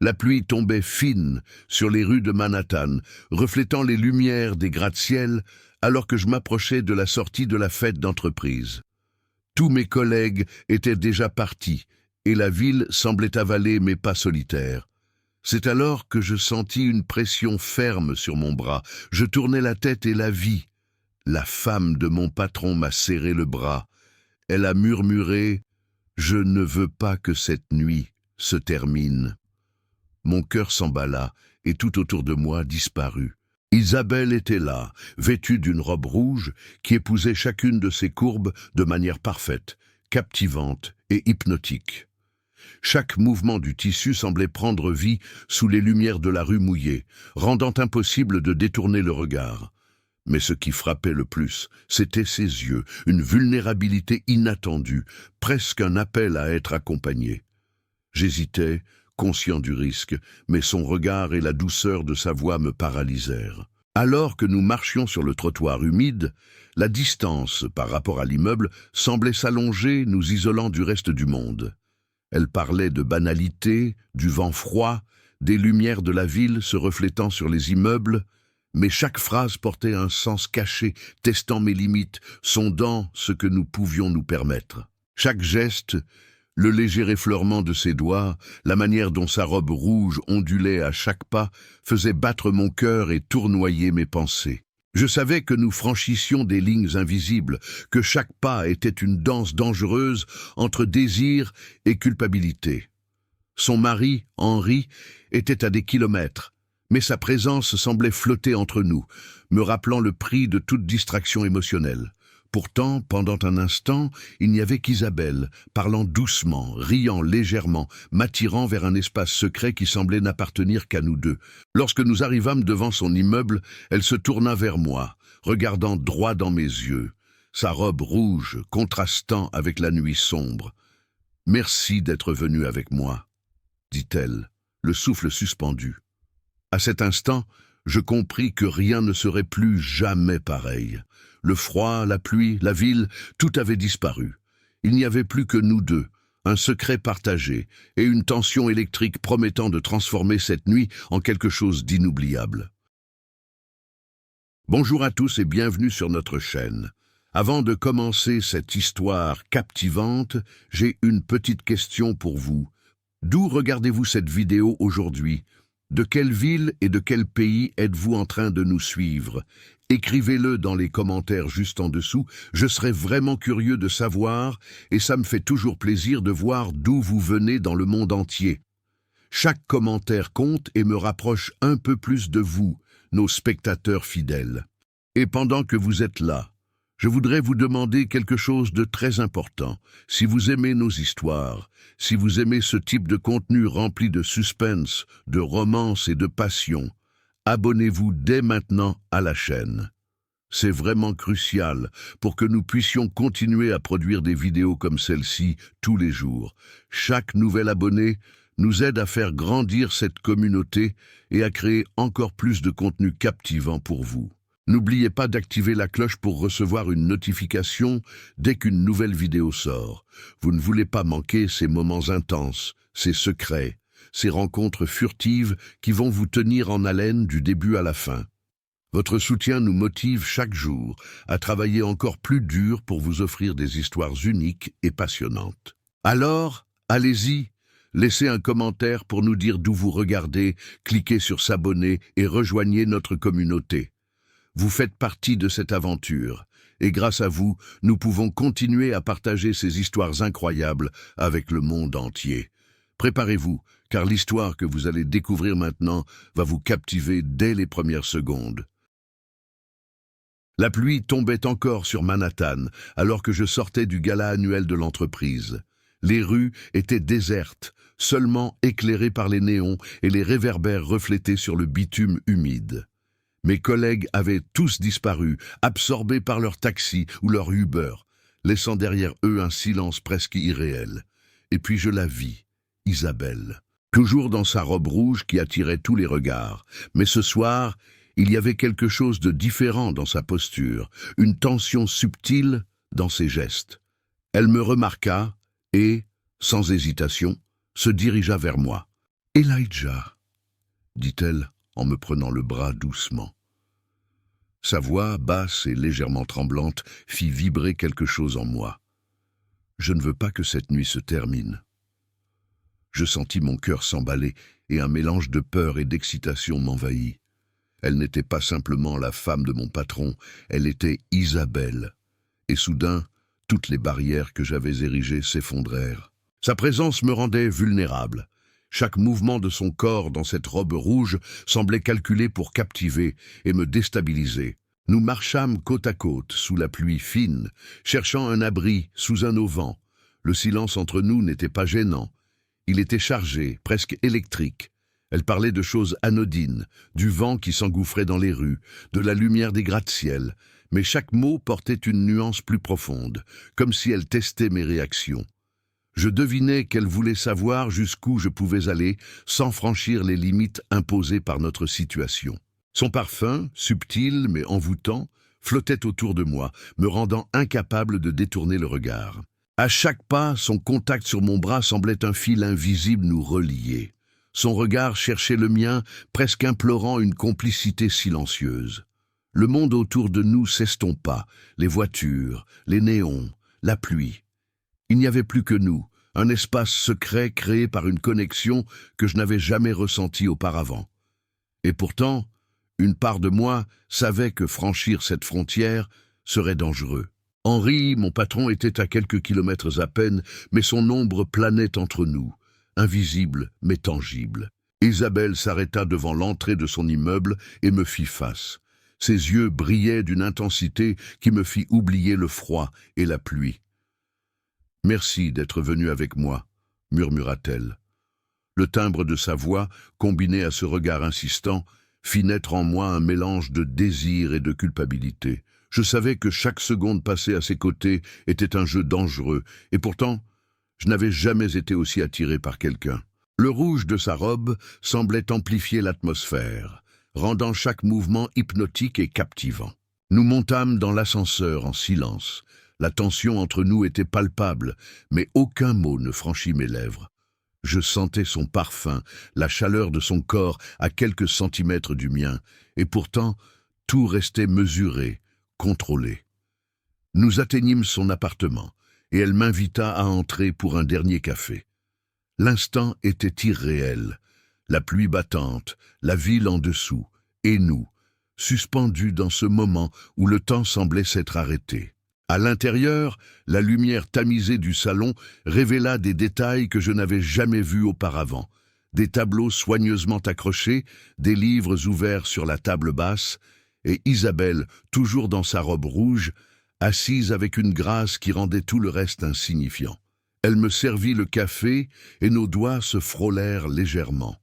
La pluie tombait fine sur les rues de Manhattan, reflétant les lumières des gratte-ciel alors que je m'approchais de la sortie de la fête d'entreprise. Tous mes collègues étaient déjà partis et la ville semblait avaler mes pas solitaires. C'est alors que je sentis une pression ferme sur mon bras. Je tournai la tête et la vis. La femme de mon patron m'a serré le bras. Elle a murmuré « Je ne veux pas que cette nuit se termine ». Mon cœur s'emballa et tout autour de moi disparut. Isabelle était là, vêtue d'une robe rouge qui épousait chacune de ses courbes de manière parfaite, captivante et hypnotique. Chaque mouvement du tissu semblait prendre vie sous les lumières de la rue mouillée, rendant impossible de détourner le regard. Mais ce qui frappait le plus, c'était ses yeux, une vulnérabilité inattendue, presque un appel à être accompagné. J'hésitais, conscient du risque, mais son regard et la douceur de sa voix me paralysèrent. Alors que nous marchions sur le trottoir humide, la distance par rapport à l'immeuble semblait s'allonger, nous isolant du reste du monde. Elle parlait de banalité, du vent froid, des lumières de la ville se reflétant sur les immeubles, mais chaque phrase portait un sens caché, testant mes limites, sondant ce que nous pouvions nous permettre. Chaque geste, le léger effleurement de ses doigts, la manière dont sa robe rouge ondulait à chaque pas, faisait battre mon cœur et tournoyer mes pensées. Je savais que nous franchissions des lignes invisibles, que chaque pas était une danse dangereuse entre désir et culpabilité. Son mari, Henri, était à des kilomètres, mais sa présence semblait flotter entre nous, me rappelant le prix de toute distraction émotionnelle. Pourtant, pendant un instant, il n'y avait qu'Isabelle, parlant doucement, riant légèrement, m'attirant vers un espace secret qui semblait n'appartenir qu'à nous deux. Lorsque nous arrivâmes devant son immeuble, elle se tourna vers moi, regardant droit dans mes yeux, sa robe rouge contrastant avec la nuit sombre. « Merci d'être venu avec moi », dit-elle, le souffle suspendu. À cet instant, je compris que rien ne serait plus jamais pareil. Le froid, la pluie, la ville, tout avait disparu. Il n'y avait plus que nous deux, un secret partagé et une tension électrique promettant de transformer cette nuit en quelque chose d'inoubliable. Bonjour à tous et bienvenue sur notre chaîne. Avant de commencer cette histoire captivante, j'ai une petite question pour vous. D'où regardez-vous cette vidéo aujourd'hui ? De quelle ville et de quel pays êtes-vous en train de nous suivre ? Écrivez-le dans les commentaires juste en dessous, je serais vraiment curieux de savoir et ça me fait toujours plaisir de voir d'où vous venez dans le monde entier. Chaque commentaire compte et me rapproche un peu plus de vous, nos spectateurs fidèles. Et pendant que vous êtes là, je voudrais vous demander quelque chose de très important. Si vous aimez nos histoires, si vous aimez ce type de contenu rempli de suspense, de romance et de passion, abonnez-vous dès maintenant à la chaîne. C'est vraiment crucial pour que nous puissions continuer à produire des vidéos comme celle-ci tous les jours. Chaque nouvel abonné nous aide à faire grandir cette communauté et à créer encore plus de contenu captivant pour vous. N'oubliez pas d'activer la cloche pour recevoir une notification dès qu'une nouvelle vidéo sort. Vous ne voulez pas manquer ces moments intenses, ces secrets, ces rencontres furtives qui vont vous tenir en haleine du début à la fin. Votre soutien nous motive chaque jour à travailler encore plus dur pour vous offrir des histoires uniques et passionnantes. Alors, allez-y, laissez un commentaire pour nous dire d'où vous regardez, cliquez sur s'abonner et rejoignez notre communauté. Vous faites partie de cette aventure, et grâce à vous, nous pouvons continuer à partager ces histoires incroyables avec le monde entier. Préparez-vous, car l'histoire que vous allez découvrir maintenant va vous captiver dès les premières secondes. La pluie tombait encore sur Manhattan, alors que je sortais du gala annuel de l'entreprise. Les rues étaient désertes, seulement éclairées par les néons et les réverbères reflétés sur le bitume humide. Mes collègues avaient tous disparu, absorbés par leur taxi ou leur Uber, laissant derrière eux un silence presque irréel. Et puis je la vis, Isabelle, toujours dans sa robe rouge qui attirait tous les regards. Mais ce soir, il y avait quelque chose de différent dans sa posture, une tension subtile dans ses gestes. Elle me remarqua et, sans hésitation, se dirigea vers moi. Elijah, dit-elle en me prenant le bras doucement. Sa voix, basse et légèrement tremblante, fit vibrer quelque chose en moi. Je ne veux pas que cette nuit se termine. Je sentis mon cœur s'emballer et un mélange de peur et d'excitation m'envahit. Elle n'était pas simplement la femme de mon patron, elle était Isabelle. Et soudain, toutes les barrières que j'avais érigées s'effondrèrent. Sa présence me rendait vulnérable. Chaque mouvement de son corps dans cette robe rouge semblait calculé pour captiver et me déstabiliser. Nous marchâmes côte à côte, sous la pluie fine, cherchant un abri sous un auvent. Le silence entre nous n'était pas gênant. Il était chargé, presque électrique. Elle parlait de choses anodines, du vent qui s'engouffrait dans les rues, de la lumière des gratte-ciel, mais chaque mot portait une nuance plus profonde, comme si elle testait mes réactions. Je devinais qu'elle voulait savoir jusqu'où je pouvais aller sans franchir les limites imposées par notre situation. Son parfum, subtil mais envoûtant, flottait autour de moi, me rendant incapable de détourner le regard. À chaque pas, son contact sur mon bras semblait un fil invisible nous relier. Son regard cherchait le mien, presque implorant une complicité silencieuse. Le monde autour de nous s'estompa, les voitures, les néons, la pluie. Il n'y avait plus que nous, un espace secret créé par une connexion que je n'avais jamais ressentie auparavant. Et pourtant, une part de moi savait que franchir cette frontière serait dangereux. Henri, mon patron, était à quelques kilomètres à peine, mais son ombre planait entre nous, invisible mais tangible. Isabelle s'arrêta devant l'entrée de son immeuble et me fit face. Ses yeux brillaient d'une intensité qui me fit oublier le froid et la pluie. « Merci d'être venu avec moi », murmura-t-elle. Le timbre de sa voix, combiné à ce regard insistant, fit naître en moi un mélange de désir et de culpabilité. Je savais que chaque seconde passée à ses côtés était un jeu dangereux, et pourtant, je n'avais jamais été aussi attiré par quelqu'un. Le rouge de sa robe semblait amplifier l'atmosphère, rendant chaque mouvement hypnotique et captivant. Nous montâmes dans l'ascenseur en silence. La tension entre nous était palpable, mais aucun mot ne franchit mes lèvres. Je sentais son parfum, la chaleur de son corps à quelques centimètres du mien, et pourtant, tout restait mesuré, contrôlé. Nous atteignîmes son appartement, et elle m'invita à entrer pour un dernier café. L'instant était irréel. La pluie battante, la ville en dessous, et nous, suspendus dans ce moment où le temps semblait s'être arrêté. À l'intérieur, la lumière tamisée du salon révéla des détails que je n'avais jamais vus auparavant. Des tableaux soigneusement accrochés, des livres ouverts sur la table basse, et Isabelle, toujours dans sa robe rouge, assise avec une grâce qui rendait tout le reste insignifiant. Elle me servit le café et nos doigts se frôlèrent légèrement.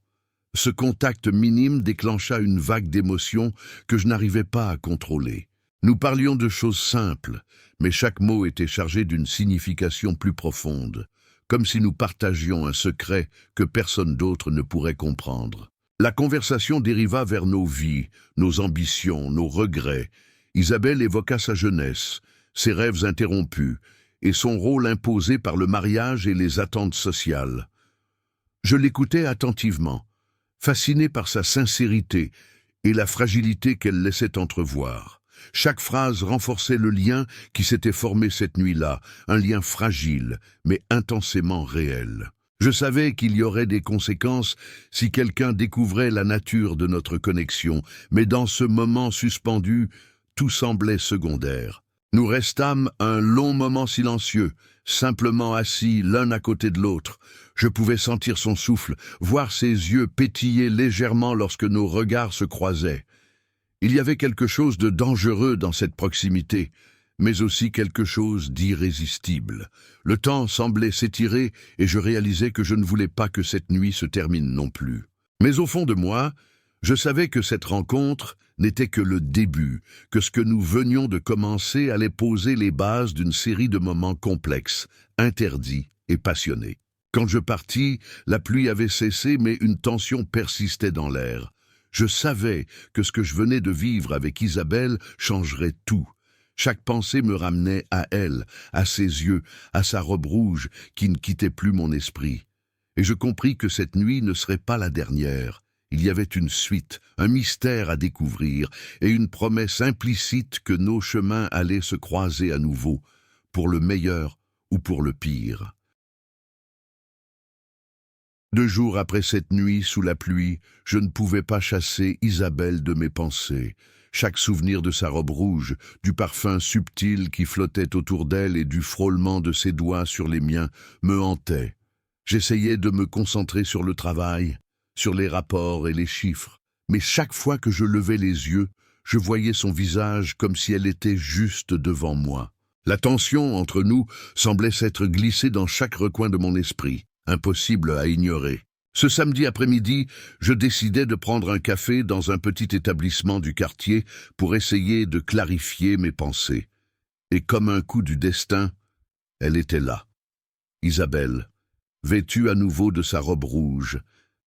Ce contact minime déclencha une vague d'émotions que je n'arrivais pas à contrôler. Nous parlions de choses simples, mais chaque mot était chargé d'une signification plus profonde, comme si nous partagions un secret que personne d'autre ne pourrait comprendre. La conversation dériva vers nos vies, nos ambitions, nos regrets. Isabelle évoqua sa jeunesse, ses rêves interrompus, et son rôle imposé par le mariage et les attentes sociales. Je l'écoutais attentivement, fasciné par sa sincérité et la fragilité qu'elle laissait entrevoir. Chaque phrase renforçait le lien qui s'était formé cette nuit-là, un lien fragile, mais intensément réel. Je savais qu'il y aurait des conséquences si quelqu'un découvrait la nature de notre connexion, mais dans ce moment suspendu, tout semblait secondaire. Nous restâmes un long moment silencieux, simplement assis l'un à côté de l'autre. Je pouvais sentir son souffle, voir ses yeux pétiller légèrement lorsque nos regards se croisaient. Il y avait quelque chose de dangereux dans cette proximité, mais aussi quelque chose d'irrésistible. Le temps semblait s'étirer et je réalisais que je ne voulais pas que cette nuit se termine non plus. Mais au fond de moi, je savais que cette rencontre n'était que le début, que ce que nous venions de commencer allait poser les bases d'une série de moments complexes, interdits et passionnés. Quand je partis, la pluie avait cessé, mais une tension persistait dans l'air. Je savais que ce que je venais de vivre avec Isabelle changerait tout. Chaque pensée me ramenait à elle, à ses yeux, à sa robe rouge qui ne quittait plus mon esprit. Et je compris que cette nuit ne serait pas la dernière. Il y avait une suite, un mystère à découvrir, et une promesse implicite que nos chemins allaient se croiser à nouveau, pour le meilleur ou pour le pire. 2 jours après cette nuit sous la pluie, je ne pouvais pas chasser Isabelle de mes pensées. Chaque souvenir de sa robe rouge, du parfum subtil qui flottait autour d'elle et du frôlement de ses doigts sur les miens me hantait. J'essayais de me concentrer sur le travail, sur les rapports et les chiffres, mais chaque fois que je levais les yeux, je voyais son visage comme si elle était juste devant moi. La tension entre nous semblait s'être glissée dans chaque recoin de mon esprit, impossible à ignorer. Ce samedi après-midi, je décidai de prendre un café dans un petit établissement du quartier pour essayer de clarifier mes pensées. Et comme un coup du destin, elle était là. Isabelle, vêtue à nouveau de sa robe rouge,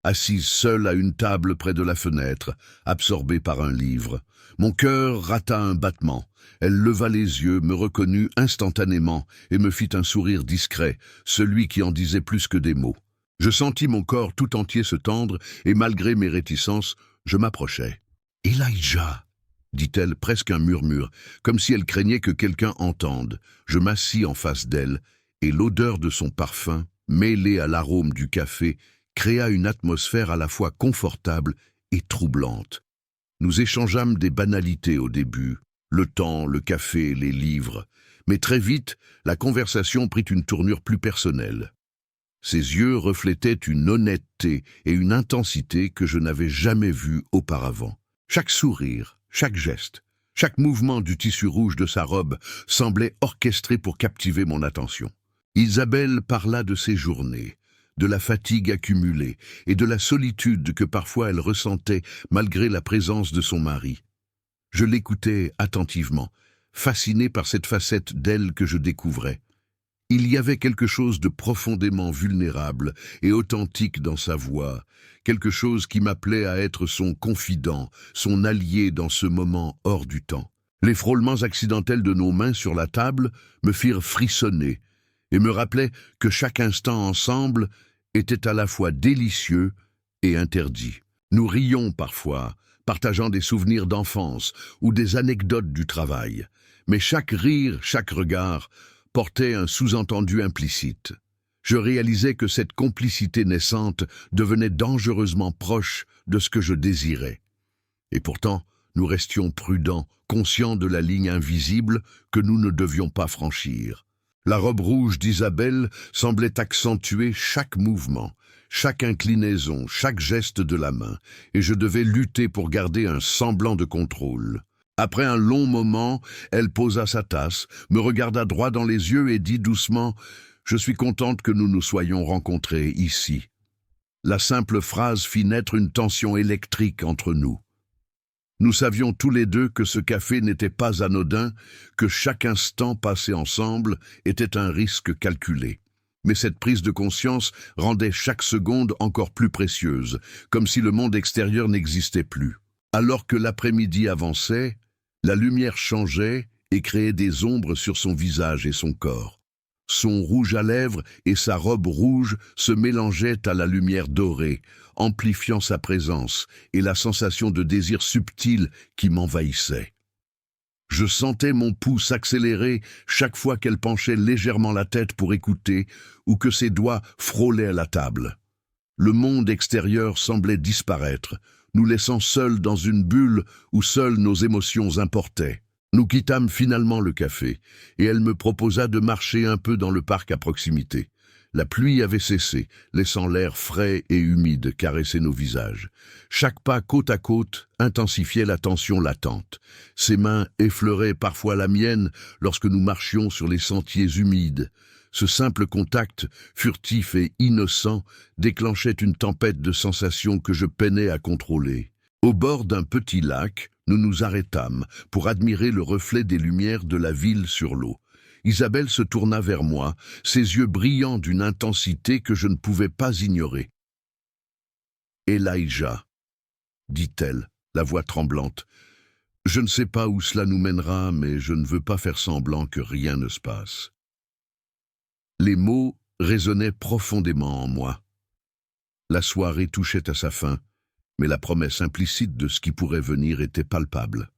assise seule à une table près de la fenêtre, absorbée par un livre. Mon cœur rata un battement. Elle leva les yeux, me reconnut instantanément et me fit un sourire discret, celui qui en disait plus que des mots. Je sentis mon corps tout entier se tendre et malgré mes réticences, je m'approchai. « Elijah !» dit-elle presque un murmure, comme si elle craignait que quelqu'un entende. Je m'assis en face d'elle et l'odeur de son parfum, mêlée à l'arôme du café, créa une atmosphère à la fois confortable et troublante. Nous échangeâmes des banalités au début, le temps, le café, les livres, mais très vite, la conversation prit une tournure plus personnelle. Ses yeux reflétaient une honnêteté et une intensité que je n'avais jamais vues auparavant. Chaque sourire, chaque geste, chaque mouvement du tissu rouge de sa robe semblait orchestré pour captiver mon attention. Isabelle parla de ses journées, de la fatigue accumulée et de la solitude que parfois elle ressentait malgré la présence de son mari. Je l'écoutais attentivement, fasciné par cette facette d'elle que je découvrais. Il y avait quelque chose de profondément vulnérable et authentique dans sa voix, quelque chose qui m'appelait à être son confident, son allié dans ce moment hors du temps. Les frôlements accidentels de nos mains sur la table me firent frissonner et me rappelaient que chaque instant ensemble était à la fois délicieux et interdit. Nous rions parfois, partageant des souvenirs d'enfance ou des anecdotes du travail, mais chaque rire, chaque regard portait un sous-entendu implicite. Je réalisais que cette complicité naissante devenait dangereusement proche de ce que je désirais. Et pourtant, nous restions prudents, conscients de la ligne invisible que nous ne devions pas franchir. La robe rouge d'Isabelle semblait accentuer chaque mouvement, chaque inclinaison, chaque geste de la main, et je devais lutter pour garder un semblant de contrôle. Après un long moment, elle posa sa tasse, me regarda droit dans les yeux et dit doucement « Je suis contente que nous nous soyons rencontrés ici. » La simple phrase fit naître une tension électrique entre nous. Nous savions tous les deux que ce café n'était pas anodin, que chaque instant passé ensemble était un risque calculé. Mais cette prise de conscience rendait chaque seconde encore plus précieuse, comme si le monde extérieur n'existait plus. Alors que l'après-midi avançait, la lumière changeait et créait des ombres sur son visage et son corps. Son rouge à lèvres et sa robe rouge se mélangeaient à la lumière dorée, amplifiant sa présence et la sensation de désir subtil qui m'envahissait. Je sentais mon pouls s'accélérer chaque fois qu'elle penchait légèrement la tête pour écouter ou que ses doigts frôlaient à la table. Le monde extérieur semblait disparaître, nous laissant seuls dans une bulle où seules nos émotions importaient. Nous quittâmes finalement le café, et elle me proposa de marcher un peu dans le parc à proximité. La pluie avait cessé, laissant l'air frais et humide caresser nos visages. Chaque pas côte à côte intensifiait la tension latente. Ses mains effleuraient parfois la mienne lorsque nous marchions sur les sentiers humides. Ce simple contact, furtif et innocent, déclenchait une tempête de sensations que je peinais à contrôler. Au bord d'un petit lac, nous nous arrêtâmes pour admirer le reflet des lumières de la ville sur l'eau. Isabelle se tourna vers moi, ses yeux brillants d'une intensité que je ne pouvais pas ignorer. « Elijah » dit-elle, la voix tremblante. « Je ne sais pas où cela nous mènera, mais je ne veux pas faire semblant que rien ne se passe. » Les mots résonnaient profondément en moi. La soirée touchait à sa fin, mais la promesse implicite de ce qui pourrait venir était palpable.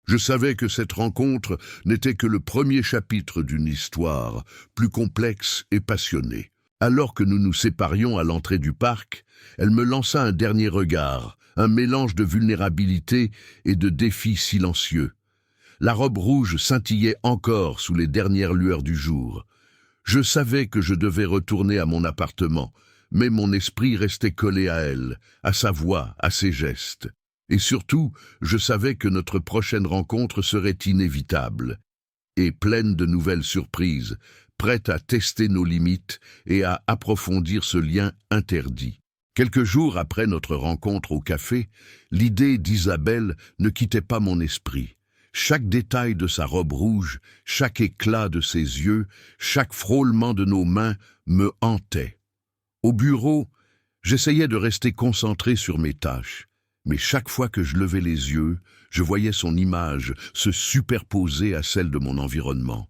Je savais que cette rencontre n'était que le premier chapitre d'une histoire plus complexe et passionnée. Alors que nous nous séparions à l'entrée du parc, elle me lança un dernier regard, un mélange de vulnérabilité et de défi silencieux. La robe rouge scintillait encore sous les dernières lueurs du jour. Je savais que je devais retourner à mon appartement, mais mon esprit restait collé à elle, à sa voix, à ses gestes. Et surtout, je savais que notre prochaine rencontre serait inévitable et pleine de nouvelles surprises, prête à tester nos limites et à approfondir ce lien interdit. Quelques jours après notre rencontre au café, l'idée d'Isabelle ne quittait pas mon esprit. Chaque détail de sa robe rouge, chaque éclat de ses yeux, chaque frôlement de nos mains me hantait. Au bureau, j'essayais de rester concentré sur mes tâches, mais chaque fois que je levais les yeux, je voyais son image se superposer à celle de mon environnement.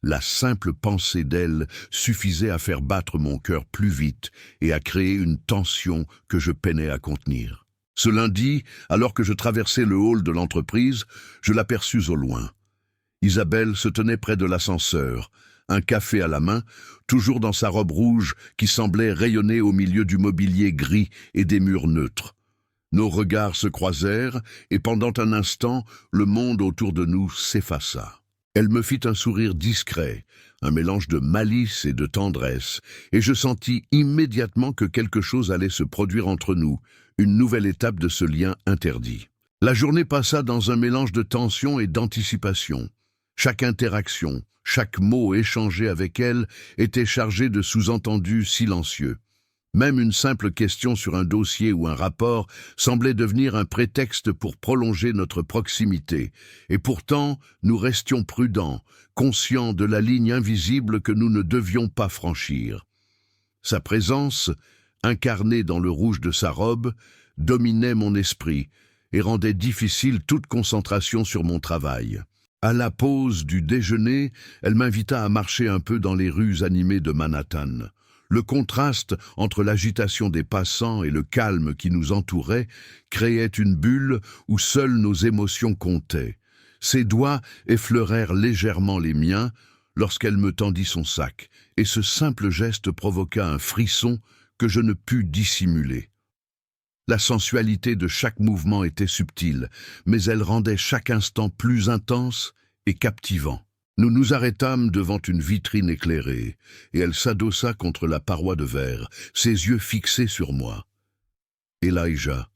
La simple pensée d'elle suffisait à faire battre mon cœur plus vite et à créer une tension que je peinais à contenir. Ce lundi, alors que je traversais le hall de l'entreprise, je l'aperçus au loin. Isabelle se tenait près de l'ascenseur, un café à la main, toujours dans sa robe rouge qui semblait rayonner au milieu du mobilier gris et des murs neutres. Nos regards se croisèrent et pendant un instant, le monde autour de nous s'effaça. Elle me fit un sourire discret, un mélange de malice et de tendresse, et je sentis immédiatement que quelque chose allait se produire entre nous, une nouvelle étape de ce lien interdit. La journée passa dans un mélange de tension et d'anticipation. Chaque interaction, chaque mot échangé avec elle était chargé de sous-entendus silencieux. Même une simple question sur un dossier ou un rapport semblait devenir un prétexte pour prolonger notre proximité, et pourtant nous restions prudents, conscients de la ligne invisible que nous ne devions pas franchir. Sa présence, incarnée dans le rouge de sa robe, dominait mon esprit et rendait difficile toute concentration sur mon travail. À la pause du déjeuner, elle m'invita à marcher un peu dans les rues animées de Manhattan. Le contraste entre l'agitation des passants et le calme qui nous entourait créait une bulle où seules nos émotions comptaient. Ses doigts effleurèrent légèrement les miens lorsqu'elle me tendit son sac, et ce simple geste provoqua un frisson que je ne pus dissimuler. La sensualité de chaque mouvement était subtile, mais elle rendait chaque instant plus intense et captivant. Nous nous arrêtâmes devant une vitrine éclairée, et elle s'adossa contre la paroi de verre, ses yeux fixés sur moi. « Elijah »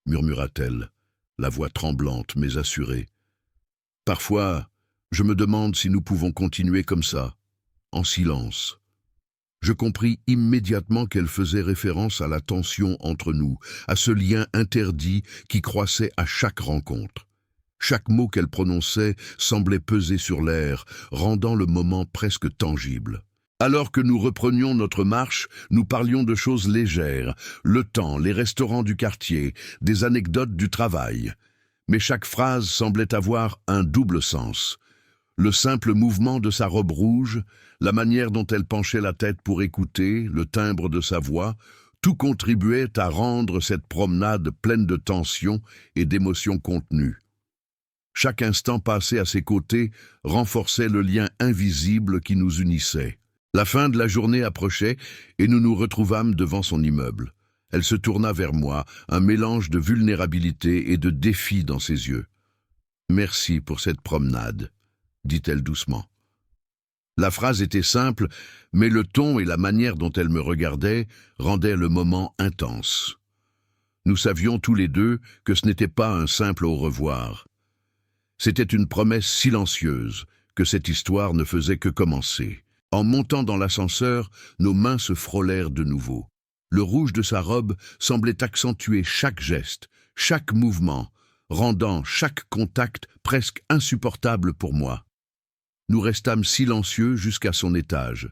murmura-t-elle, la voix tremblante mais assurée. « Parfois, je me demande si nous pouvons continuer comme ça, en silence. » Je compris immédiatement qu'elle faisait référence à la tension entre nous, à ce lien interdit qui croissait à chaque rencontre. Chaque mot qu'elle prononçait semblait peser sur l'air, rendant le moment presque tangible. Alors que nous reprenions notre marche, nous parlions de choses légères, le temps, les restaurants du quartier, des anecdotes du travail. Mais chaque phrase semblait avoir un double sens. Le simple mouvement de sa robe rouge, la manière dont elle penchait la tête pour écouter, le timbre de sa voix, tout contribuait à rendre cette promenade pleine de tension et d'émotions contenues. Chaque instant passé à ses côtés renforçait le lien invisible qui nous unissait. La fin de la journée approchait et nous nous retrouvâmes devant son immeuble. Elle se tourna vers moi, un mélange de vulnérabilité et de défi dans ses yeux. « Merci pour cette promenade », dit-elle doucement. La phrase était simple, mais le ton et la manière dont elle me regardait rendaient le moment intense. Nous savions tous les deux que ce n'était pas un simple au revoir. C'était une promesse silencieuse, que cette histoire ne faisait que commencer. En montant dans l'ascenseur, nos mains se frôlèrent de nouveau. Le rouge de sa robe semblait accentuer chaque geste, chaque mouvement, rendant chaque contact presque insupportable pour moi. Nous restâmes silencieux jusqu'à son étage,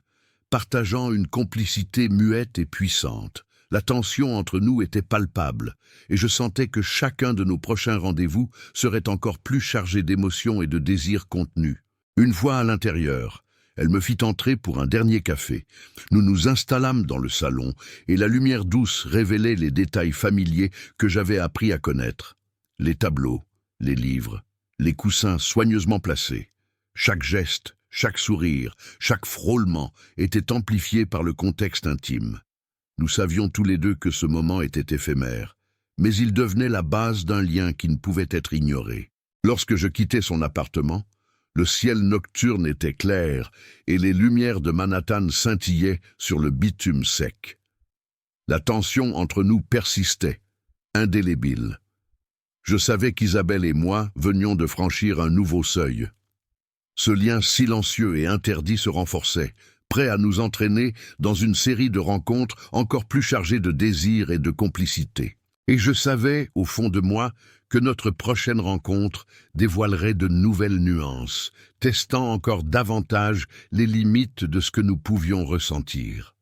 partageant une complicité muette et puissante. La tension entre nous était palpable, et je sentais que chacun de nos prochains rendez-vous serait encore plus chargé d'émotions et de désirs contenus. Une fois à l'intérieur, Elle me fit entrer pour un dernier café. Nous nous installâmes dans le salon, et la lumière douce révélait les détails familiers que j'avais appris à connaître. Les tableaux, les livres, les coussins soigneusement placés. Chaque geste, chaque sourire, chaque frôlement était amplifié par le contexte intime. Nous savions tous les deux que ce moment était éphémère, mais il devenait la base d'un lien qui ne pouvait être ignoré. Lorsque je quittais son appartement, le ciel nocturne était clair et les lumières de Manhattan scintillaient sur le bitume sec. La tension entre nous persistait, indélébile. Je savais qu'Isabelle et moi venions de franchir un nouveau seuil. Ce lien silencieux et interdit se renforçait, prêt à nous entraîner dans une série de rencontres encore plus chargées de désir et de complicité. Et je savais, au fond de moi, que notre prochaine rencontre dévoilerait de nouvelles nuances, testant encore davantage les limites de ce que nous pouvions ressentir.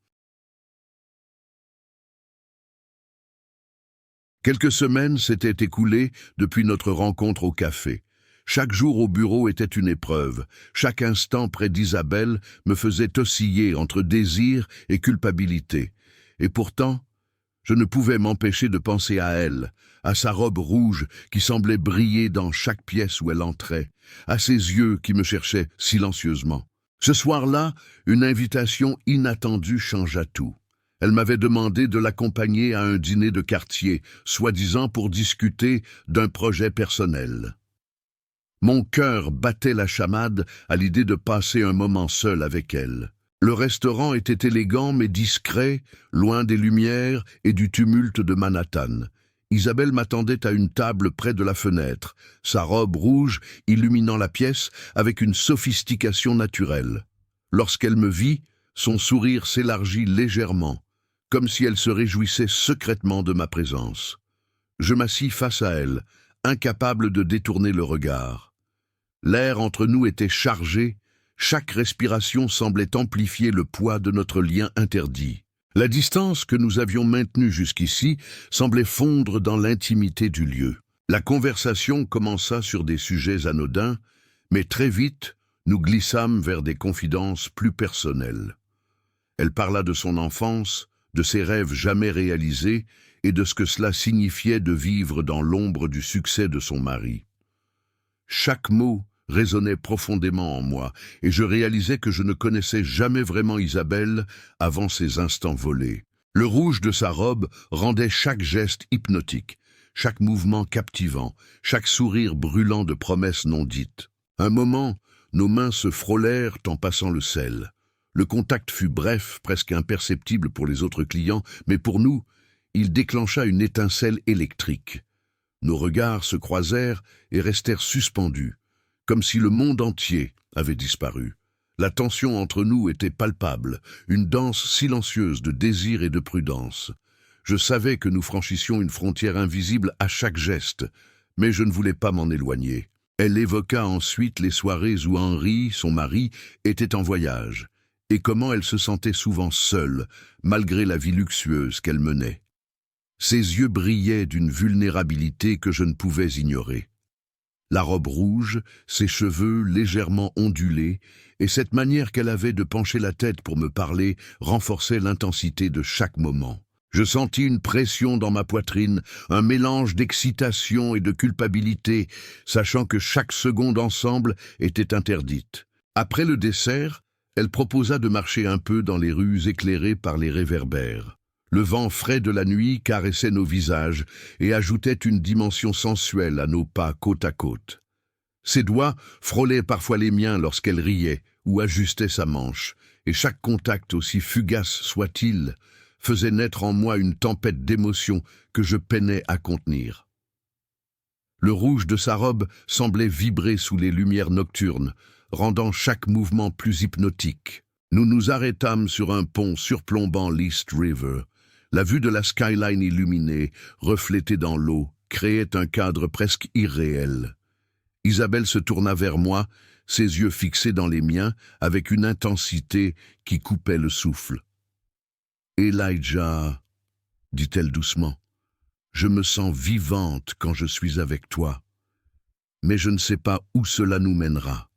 Quelques semaines s'étaient écoulées depuis notre rencontre au café. Chaque jour au bureau était une épreuve. Chaque instant près d'Isabelle me faisait osciller entre désir et culpabilité. Et pourtant, je ne pouvais m'empêcher de penser à elle, à sa robe rouge qui semblait briller dans chaque pièce où elle entrait, à ses yeux qui me cherchaient silencieusement. Ce soir-là, une invitation inattendue changea tout. Elle m'avait demandé de l'accompagner à un dîner de quartier, soi-disant pour discuter d'un projet personnel. Mon cœur battait la chamade à l'idée de passer un moment seul avec elle. Le restaurant était élégant mais discret, loin des lumières et du tumulte de Manhattan. Isabelle m'attendait à une table près de la fenêtre, sa robe rouge illuminant la pièce avec une sophistication naturelle. Lorsqu'elle me vit, son sourire s'élargit légèrement, comme si elle se réjouissait secrètement de ma présence. Je m'assis face à elle, incapable de détourner le regard. L'air entre nous était chargé. Chaque respiration semblait amplifier le poids de notre lien interdit. La distance que nous avions maintenue jusqu'ici semblait fondre dans l'intimité du lieu. La conversation commença sur des sujets anodins, mais très vite, nous glissâmes vers des confidences plus personnelles. Elle parla de son enfance, de ses rêves jamais réalisés et de ce que cela signifiait de vivre dans l'ombre du succès de son mari. Chaque mot résonnait profondément en moi, et je réalisais que je ne connaissais jamais vraiment Isabelle avant ces instants volés. Le rouge de sa robe rendait chaque geste hypnotique, chaque mouvement captivant, chaque sourire brûlant de promesses non dites. Un moment, nos mains se frôlèrent en passant le sel. Le contact fut bref, presque imperceptible pour les autres clients, mais pour nous, il déclencha une étincelle électrique. Nos regards se croisèrent et restèrent suspendus, comme si le monde entier avait disparu. La tension entre nous était palpable, une danse silencieuse de désir et de prudence. Je savais que nous franchissions une frontière invisible à chaque geste, mais je ne voulais pas m'en éloigner. Elle évoqua ensuite les soirées où Henry, son mari, était en voyage, et comment elle se sentait souvent seule, malgré la vie luxueuse qu'elle menait. Ses yeux brillaient d'une vulnérabilité que je ne pouvais ignorer. La robe rouge, ses cheveux légèrement ondulés, et cette manière qu'elle avait de pencher la tête pour me parler renforçaient l'intensité de chaque moment. Je sentis une pression dans ma poitrine, un mélange d'excitation et de culpabilité, sachant que chaque seconde ensemble était interdite. Après le dessert, elle proposa de marcher un peu dans les rues éclairées par les réverbères. Le vent frais de la nuit caressait nos visages et ajoutait une dimension sensuelle à nos pas côte à côte. Ses doigts frôlaient parfois les miens lorsqu'elle riait ou ajustait sa manche, et chaque contact, aussi fugace soit-il, faisait naître en moi une tempête d'émotions que je peinais à contenir. Le rouge de sa robe semblait vibrer sous les lumières nocturnes, rendant chaque mouvement plus hypnotique. Nous nous arrêtâmes sur un pont surplombant l'East River. La vue de la skyline illuminée, reflétée dans l'eau, créait un cadre presque irréel. Isabelle se tourna vers moi, ses yeux fixés dans les miens, avec une intensité qui coupait le souffle. « Elijah, dit-elle doucement, je me sens vivante quand je suis avec toi, mais je ne sais pas où cela nous mènera. »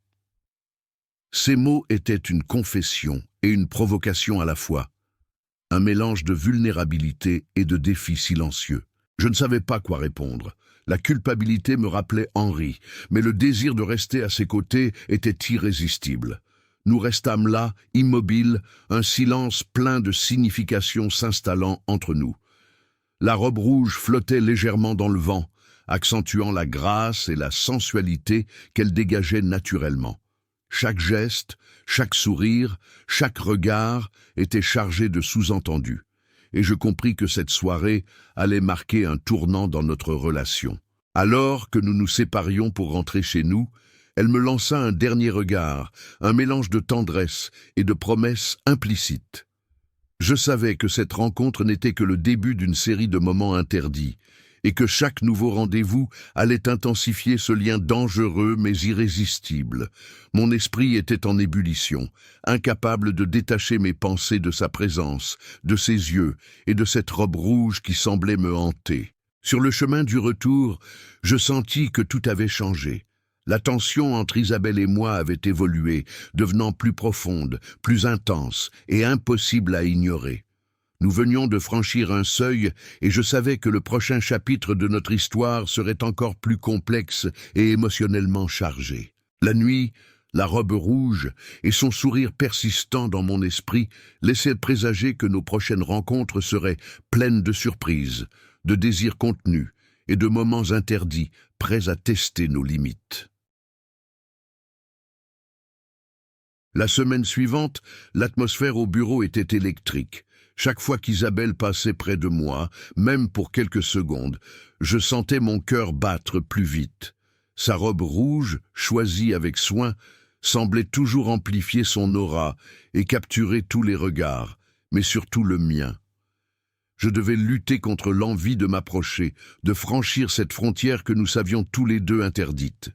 Ces mots étaient une confession et une provocation à la fois, un mélange de vulnérabilité et de défi silencieux. Je ne savais pas quoi répondre. La culpabilité me rappelait Henri, mais le désir de rester à ses côtés était irrésistible. Nous restâmes là, immobiles, un silence plein de signification s'installant entre nous. La robe rouge flottait légèrement dans le vent, accentuant la grâce et la sensualité qu'elle dégageait naturellement. Chaque geste, chaque sourire, chaque regard était chargé de sous-entendus, et je compris que cette soirée allait marquer un tournant dans notre relation. Alors que nous nous séparions pour rentrer chez nous, elle me lança un dernier regard, un mélange de tendresse et de promesses implicites. Je savais que cette rencontre n'était que le début d'une série de moments interdits, et que chaque nouveau rendez-vous allait intensifier ce lien dangereux mais irrésistible. Mon esprit était en ébullition, incapable de détacher mes pensées de sa présence, de ses yeux et de cette robe rouge qui semblait me hanter. Sur le chemin du retour, je sentis que tout avait changé. La tension entre Isabelle et moi avait évolué, devenant plus profonde, plus intense et impossible à ignorer. Nous venions de franchir un seuil et je savais que le prochain chapitre de notre histoire serait encore plus complexe et émotionnellement chargé. La nuit, la robe rouge et son sourire persistant dans mon esprit laissaient présager que nos prochaines rencontres seraient pleines de surprises, de désirs contenus et de moments interdits, prêts à tester nos limites. La semaine suivante, l'atmosphère au bureau était électrique. Chaque fois qu'Isabelle passait près de moi, même pour quelques secondes, je sentais mon cœur battre plus vite. Sa robe rouge, choisie avec soin, semblait toujours amplifier son aura et capturer tous les regards, mais surtout le mien. Je devais lutter contre l'envie de m'approcher, de franchir cette frontière que nous savions tous les deux interdite.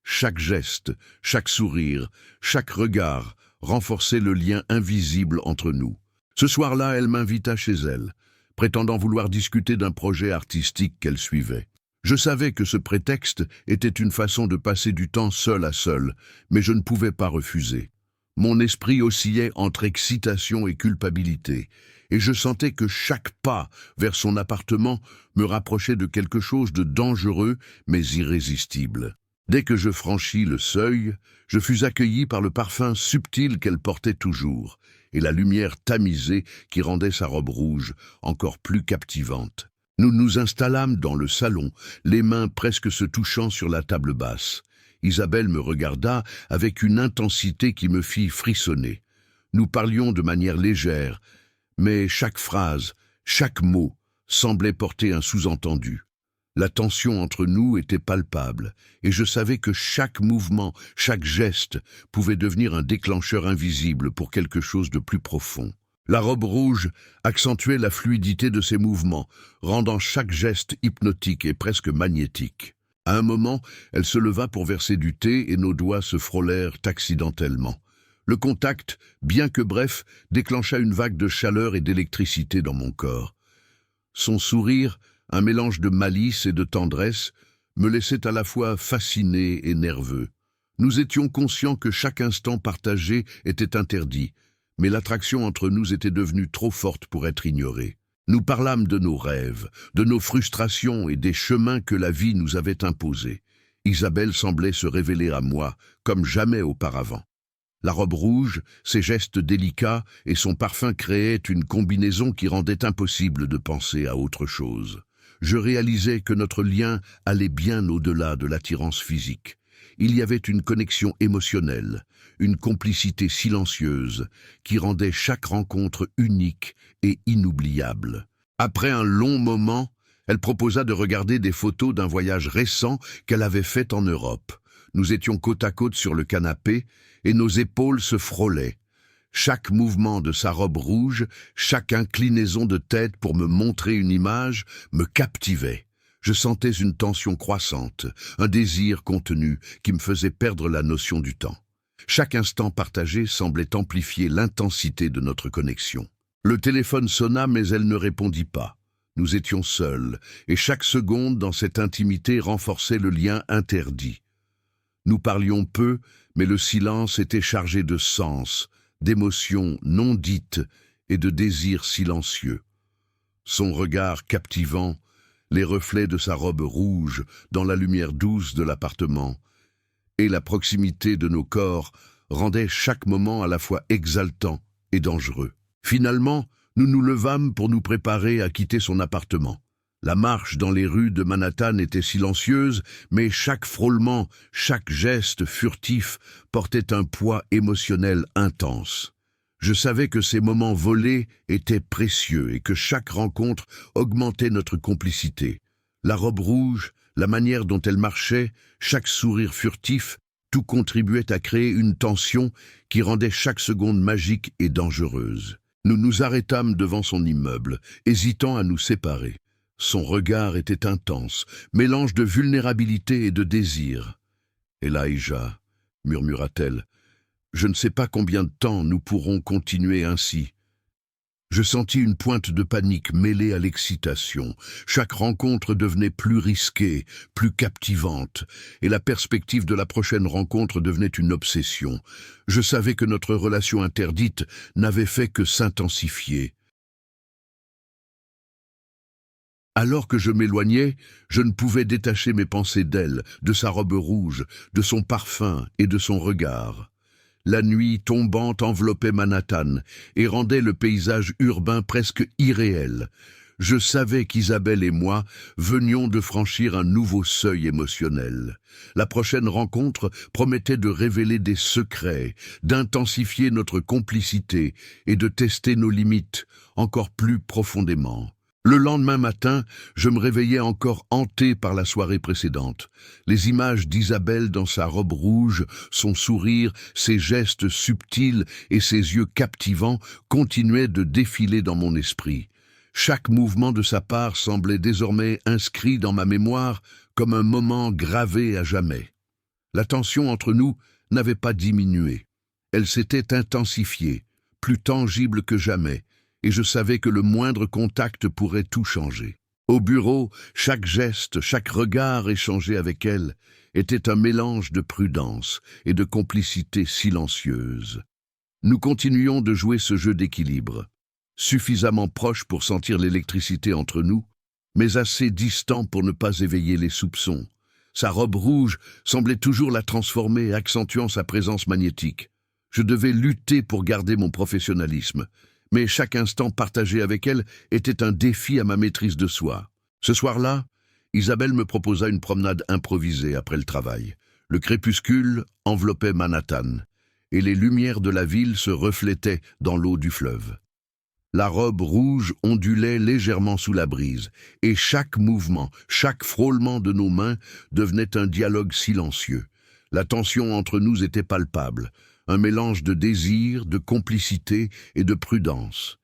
Chaque geste, chaque sourire, chaque regard renforçait le lien invisible entre nous. Ce soir-là, elle m'invita chez elle, prétendant vouloir discuter d'un projet artistique qu'elle suivait. Je savais que ce prétexte était une façon de passer du temps seul à seul, mais je ne pouvais pas refuser. Mon esprit oscillait entre excitation et culpabilité, et je sentais que chaque pas vers son appartement me rapprochait de quelque chose de dangereux mais irrésistible. Dès que je franchis le seuil, je fus accueilli par le parfum subtil qu'elle portait toujours, et la lumière tamisée qui rendait sa robe rouge encore plus captivante. Nous nous installâmes dans le salon, les mains presque se touchant sur la table basse. Isabelle me regarda avec une intensité qui me fit frissonner. Nous parlions de manière légère, mais chaque phrase, chaque mot semblait porter un sous-entendu. La tension entre nous était palpable, et je savais que chaque mouvement, chaque geste pouvait devenir un déclencheur invisible pour quelque chose de plus profond. La robe rouge accentuait la fluidité de ses mouvements, rendant chaque geste hypnotique et presque magnétique. À un moment, elle se leva pour verser du thé et nos doigts se frôlèrent accidentellement. Le contact, bien que bref, déclencha une vague de chaleur et d'électricité dans mon corps. Son sourire, un mélange de malice et de tendresse, me laissait à la fois fasciné et nerveux. Nous étions conscients que chaque instant partagé était interdit, mais l'attraction entre nous était devenue trop forte pour être ignorée. Nous parlâmes de nos rêves, de nos frustrations et des chemins que la vie nous avait imposés. Isabelle semblait se révéler à moi comme jamais auparavant. La robe rouge, ses gestes délicats et son parfum créaient une combinaison qui rendait impossible de penser à autre chose. Je réalisais que notre lien allait bien au-delà de l'attirance physique. Il y avait une connexion émotionnelle, une complicité silencieuse qui rendait chaque rencontre unique et inoubliable. Après un long moment, elle proposa de regarder des photos d'un voyage récent qu'elle avait fait en Europe. Nous étions côte à côte sur le canapé et nos épaules se frôlaient. Chaque mouvement de sa robe rouge, chaque inclinaison de tête pour me montrer une image, me captivait. Je sentais une tension croissante, un désir contenu qui me faisait perdre la notion du temps. Chaque instant partagé semblait amplifier l'intensité de notre connexion. Le téléphone sonna mais elle ne répondit pas. Nous étions seuls, et chaque seconde dans cette intimité renforçait le lien interdit. Nous parlions peu, mais le silence était chargé de sens, d'émotions non dites et de désirs silencieux. Son regard captivant, les reflets de sa robe rouge dans la lumière douce de l'appartement, et la proximité de nos corps rendaient chaque moment à la fois exaltant et dangereux. Finalement, nous nous levâmes pour nous préparer à quitter son appartement. La marche dans les rues de Manhattan était silencieuse, mais chaque frôlement, chaque geste furtif portait un poids émotionnel intense. Je savais que ces moments volés étaient précieux et que chaque rencontre augmentait notre complicité. La robe rouge, la manière dont elle marchait, chaque sourire furtif, tout contribuait à créer une tension qui rendait chaque seconde magique et dangereuse. Nous nous arrêtâmes devant son immeuble, hésitant à nous séparer. Son regard était intense, mélange de vulnérabilité et de désir. « Elijah » murmura-t-elle, « je ne sais pas combien de temps nous pourrons continuer ainsi. » Je sentis une pointe de panique mêlée à l'excitation. Chaque rencontre devenait plus risquée, plus captivante, et la perspective de la prochaine rencontre devenait une obsession. Je savais que notre relation interdite n'avait fait que s'intensifier. Alors que je m'éloignais, je ne pouvais détacher mes pensées d'elle, de sa robe rouge, de son parfum et de son regard. La nuit tombante enveloppait Manhattan et rendait le paysage urbain presque irréel. Je savais qu'Isabelle et moi venions de franchir un nouveau seuil émotionnel. La prochaine rencontre promettait de révéler des secrets, d'intensifier notre complicité et de tester nos limites encore plus profondément. Le lendemain matin, je me réveillais encore hanté par la soirée précédente. Les images d'Isabelle dans sa robe rouge, son sourire, ses gestes subtils et ses yeux captivants continuaient de défiler dans mon esprit. Chaque mouvement de sa part semblait désormais inscrit dans ma mémoire comme un moment gravé à jamais. La tension entre nous n'avait pas diminué. Elle s'était intensifiée, plus tangible que jamais, et je savais que le moindre contact pourrait tout changer. Au bureau, chaque geste, chaque regard échangé avec elle était un mélange de prudence et de complicité silencieuse. Nous continuions de jouer ce jeu d'équilibre, suffisamment proche pour sentir l'électricité entre nous, mais assez distant pour ne pas éveiller les soupçons. Sa robe rouge semblait toujours la transformer, accentuant sa présence magnétique. Je devais lutter pour garder mon professionnalisme, mais chaque instant partagé avec elle était un défi à ma maîtrise de soi. Ce soir-là, Isabelle me proposa une promenade improvisée après le travail. Le crépuscule enveloppait Manhattan, et les lumières de la ville se reflétaient dans l'eau du fleuve. La robe rouge ondulait légèrement sous la brise, et chaque mouvement, chaque frôlement de nos mains devenait un dialogue silencieux. La tension entre nous était palpable, un mélange de désir, de complicité et de prudence.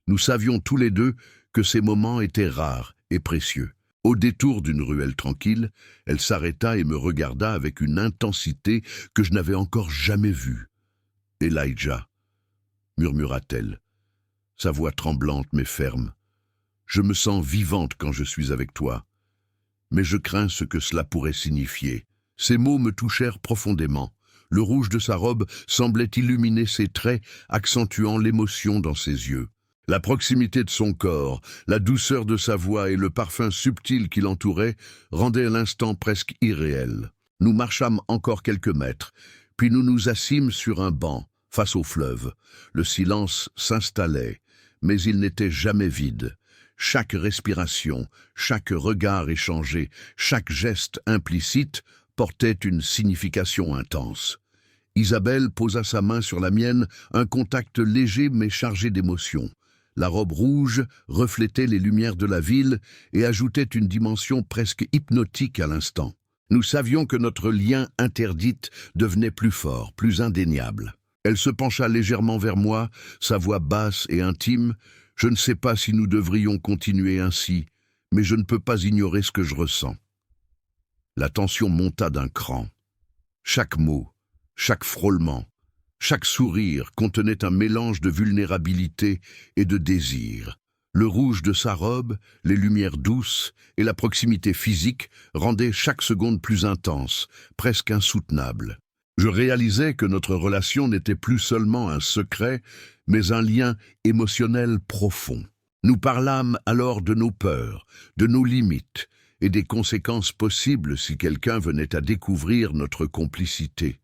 Nous savions tous les deux que ces moments étaient rares et précieux. Au détour d'une ruelle tranquille, elle s'arrêta et me regarda avec une intensité que je n'avais encore jamais vue. « Elijah » murmura-t-elle, sa voix tremblante mais ferme. « Je me sens vivante quand je suis avec toi, mais je crains ce que cela pourrait signifier. » Ces mots me touchèrent profondément. Le rouge de sa robe semblait illuminer ses traits, accentuant l'émotion dans ses yeux. La proximité de son corps, la douceur de sa voix et le parfum subtil qui l'entourait rendaient l'instant presque irréel. Nous marchâmes encore quelques mètres, puis nous nous assîmes sur un banc, face au fleuve. Le silence s'installait, mais il n'était jamais vide. Chaque respiration, chaque regard échangé, chaque geste implicite portait une signification intense. Isabelle posa sa main sur la mienne, un contact léger mais chargé d'émotion. La robe rouge reflétait les lumières de la ville et ajoutait une dimension presque hypnotique à l'instant. Nous savions que notre lien interdit devenait plus fort, plus indéniable. Elle se pencha légèrement vers moi, sa voix basse et intime. « Je ne sais pas si nous devrions continuer ainsi, mais je ne peux pas ignorer ce que je ressens. » La tension monta d'un cran. Chaque mot, chaque frôlement, chaque sourire contenait un mélange de vulnérabilité et de désir. Le rouge de sa robe, les lumières douces et la proximité physique rendaient chaque seconde plus intense, presque insoutenable. Je réalisais que notre relation n'était plus seulement un secret, mais un lien émotionnel profond. Nous parlâmes alors de nos peurs, de nos limites et des conséquences possibles si quelqu'un venait à découvrir notre complicité.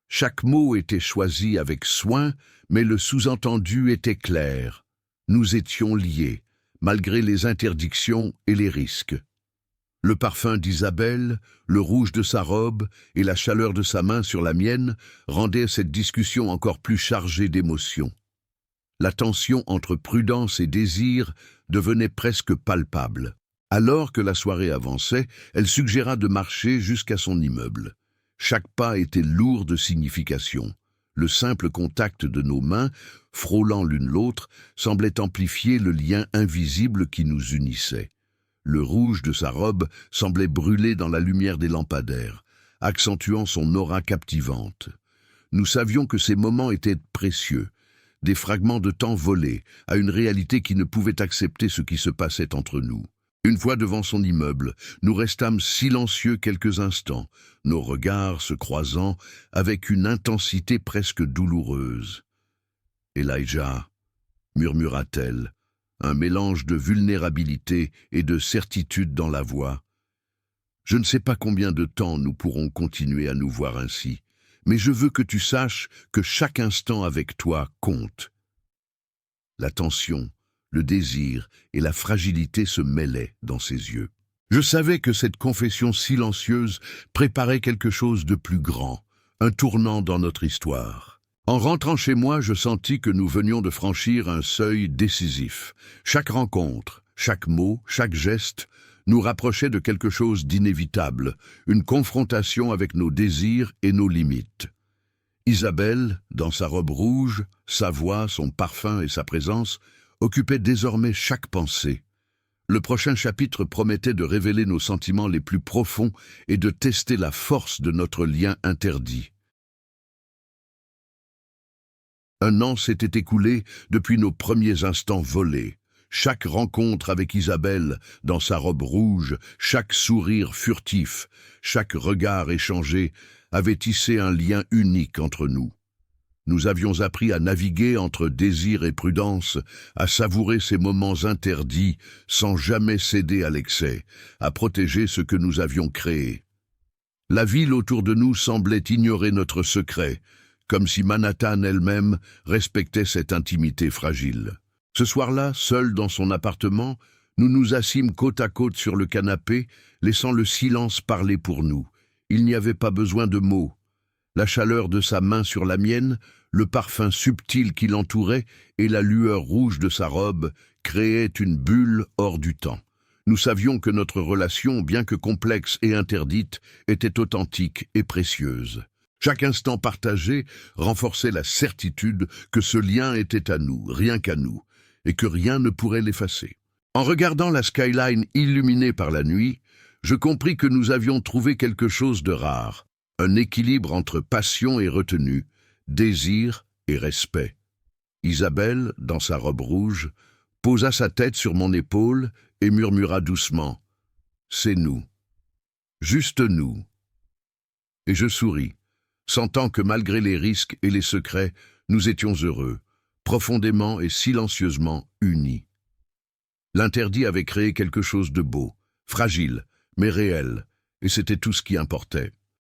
Chaque mot était choisi avec soin, mais le sous-entendu était clair. Nous étions liés, malgré les interdictions et les risques. Le parfum d'Isabelle, le rouge de sa robe et la chaleur de sa main sur la mienne rendaient cette discussion encore plus chargée d'émotions. La tension entre prudence et désir devenait presque palpable. Alors que la soirée avançait, elle suggéra de marcher jusqu'à son immeuble. Chaque pas était lourd de signification. Le simple contact de nos mains, frôlant l'une l'autre, semblait amplifier le lien invisible qui nous unissait. Le rouge de sa robe semblait brûler dans la lumière des lampadaires, accentuant son aura captivante. Nous savions que ces moments étaient précieux, des fragments de temps volés à une réalité qui ne pouvait accepter ce qui se passait entre nous. Une fois devant son immeuble, nous restâmes silencieux quelques instants, nos regards se croisant avec une intensité presque douloureuse. « Elijah » murmura-t-elle, un mélange de vulnérabilité et de certitude dans la voix. « Je ne sais pas combien de temps nous pourrons continuer à nous voir ainsi, mais je veux que tu saches que chaque instant avec toi compte. » La tension, le désir et la fragilité se mêlaient dans ses yeux. Je savais que cette confession silencieuse préparait quelque chose de plus grand, un tournant dans notre histoire. En rentrant chez moi, je sentis que nous venions de franchir un seuil décisif. Chaque rencontre, chaque mot, chaque geste nous rapprochait de quelque chose d'inévitable, une confrontation avec nos désirs et nos limites. Isabelle, dans sa robe rouge, sa voix, son parfum et sa présence, occupaient désormais chaque pensée. Le prochain chapitre promettait de révéler nos sentiments les plus profonds et de tester la force de notre lien interdit. Un an s'était écoulé depuis nos premiers instants volés. Chaque rencontre avec Isabelle, dans sa robe rouge, chaque sourire furtif, chaque regard échangé, avait tissé un lien unique entre nous. Nous avions appris à naviguer entre désir et prudence, à savourer ces moments interdits sans jamais céder à l'excès, à protéger ce que nous avions créé. La ville autour de nous semblait ignorer notre secret, comme si Manhattan elle-même respectait cette intimité fragile. Ce soir-là, seul dans son appartement, nous nous assîmes côte à côte sur le canapé, laissant le silence parler pour nous. Il n'y avait pas besoin de mots. La chaleur de sa main sur la mienne, le parfum subtil qui l'entourait et la lueur rouge de sa robe créaient une bulle hors du temps. Nous savions que notre relation, bien que complexe et interdite, était authentique et précieuse. Chaque instant partagé renforçait la certitude que ce lien était à nous, rien qu'à nous, et que rien ne pourrait l'effacer. En regardant la skyline illuminée par la nuit, je compris que nous avions trouvé quelque chose de rare, un équilibre entre passion et retenue, désir et respect. Isabelle, dans sa robe rouge, posa sa tête sur mon épaule et murmura doucement « C'est nous, juste nous ». Et je souris, sentant que malgré les risques et les secrets, nous étions heureux, profondément et silencieusement unis. L'interdit avait créé quelque chose de beau, fragile, mais réel, et c'était tout ce qui importait.